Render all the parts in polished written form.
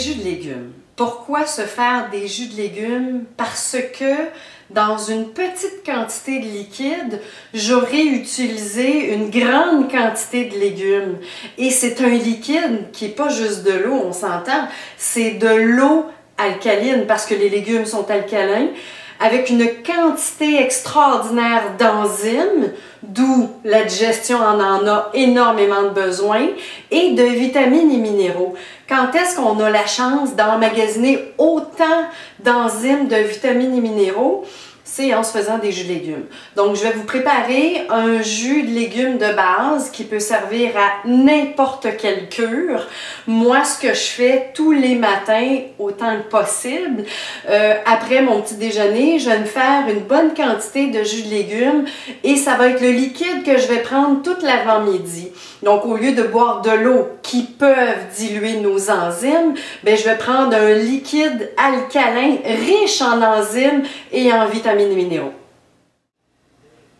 jus de légumes. Pourquoi se faire des jus de légumes? Parce que dans une petite quantité de liquide, j'aurais utilisé une grande quantité de légumes. Et c'est un liquide qui n'est pas juste de l'eau, on s'entend, c'est de l'eau alcaline parce que les légumes sont alcalins, avec une quantité extraordinaire d'enzymes, d'où la digestion en a énormément de besoin, et de vitamines et minéraux. Quand est-ce qu'on a la chance d'emmagasiner autant d'enzymes, de vitamines et minéraux? C'est en se faisant des jus de légumes. Donc, je vais vous préparer un jus de légumes de base qui peut servir à n'importe quelle cure. Moi, ce que je fais tous les matins, autant que possible, après mon petit déjeuner, je vais me faire une bonne quantité de jus de légumes et ça va être le liquide que je vais prendre toute l'avant-midi. Donc, au lieu de boire de l'eau qui peuvent diluer nos enzymes, bien, je vais prendre un liquide alcalin riche en enzymes et en vitamines et minéraux.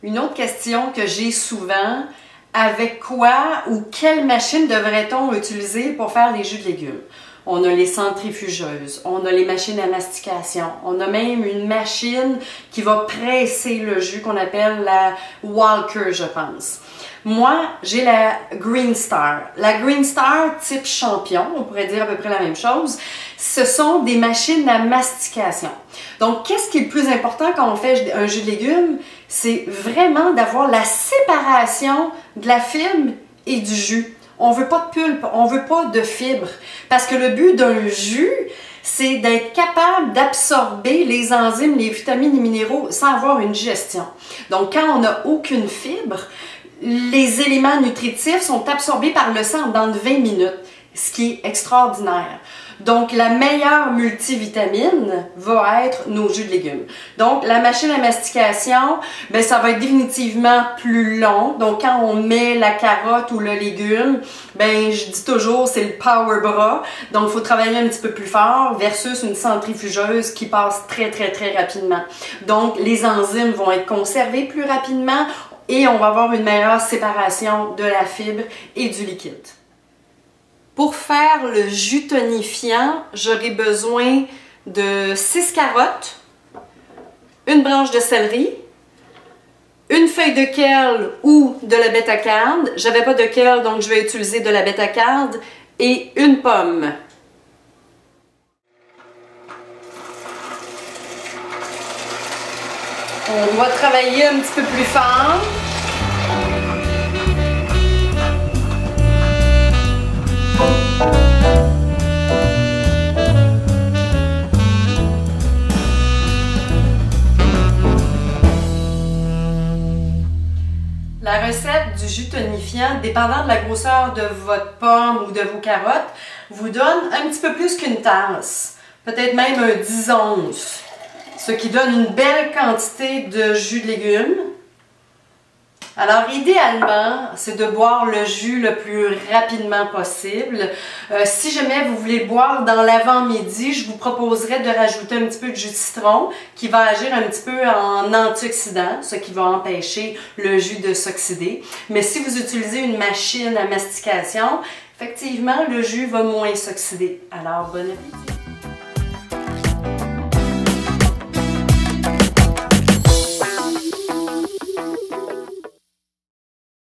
Une autre question que j'ai souvent, avec quoi ou quelle machine devrait-on utiliser pour faire les jus de légumes? On a les centrifugeuses, on a les machines à mastication, on a même une machine qui va presser le jus qu'on appelle la Walker, je pense. Moi, j'ai la Green Star. La Green Star type champion, on pourrait dire à peu près la même chose. Ce sont des machines à mastication. Donc, qu'est-ce qui est le plus important quand on fait un jus de légumes? C'est vraiment d'avoir la séparation de la fibre et du jus. On ne veut pas de pulpe, on ne veut pas de fibres. Parce que le but d'un jus, c'est d'être capable d'absorber les enzymes, les vitamines et minéraux sans avoir une digestion. Donc, quand on n'a aucune fibre, les éléments nutritifs sont absorbés par le sang dans 20 minutes, ce qui est extraordinaire. Donc, la meilleure multivitamine va être nos jus de légumes. Donc, la machine à mastication, bien, ça va être définitivement plus long. Donc, quand on met la carotte ou le légume, bien, je dis toujours, c'est le power bras. Donc, il faut travailler un petit peu plus fort versus une centrifugeuse qui passe très, très, très rapidement. Donc, les enzymes vont être conservées plus rapidement et on va avoir une meilleure séparation de la fibre et du liquide. Pour faire le jus tonifiant, j'aurai besoin de 6 carottes, une branche de céleri, une feuille de kale ou de la bêta-carde. J'avais pas de kale, donc je vais utiliser de la bêta-carde, et une pomme. On va travailler un petit peu plus fort. La recette du jus tonifiant, dépendant de la grosseur de votre pomme ou de vos carottes, vous donne un petit peu plus qu'une tasse, peut-être même un 10 onces, ce qui donne une belle quantité de jus de légumes. Alors, idéalement, c'est de boire le jus le plus rapidement possible. Si jamais vous voulez boire dans l'avant-midi, je vous proposerais de rajouter un petit peu de jus de citron qui va agir un petit peu en antioxydant, ce qui va empêcher le jus de s'oxyder. Mais si vous utilisez une machine à mastication, effectivement, le jus va moins s'oxyder. Alors, bon appétit!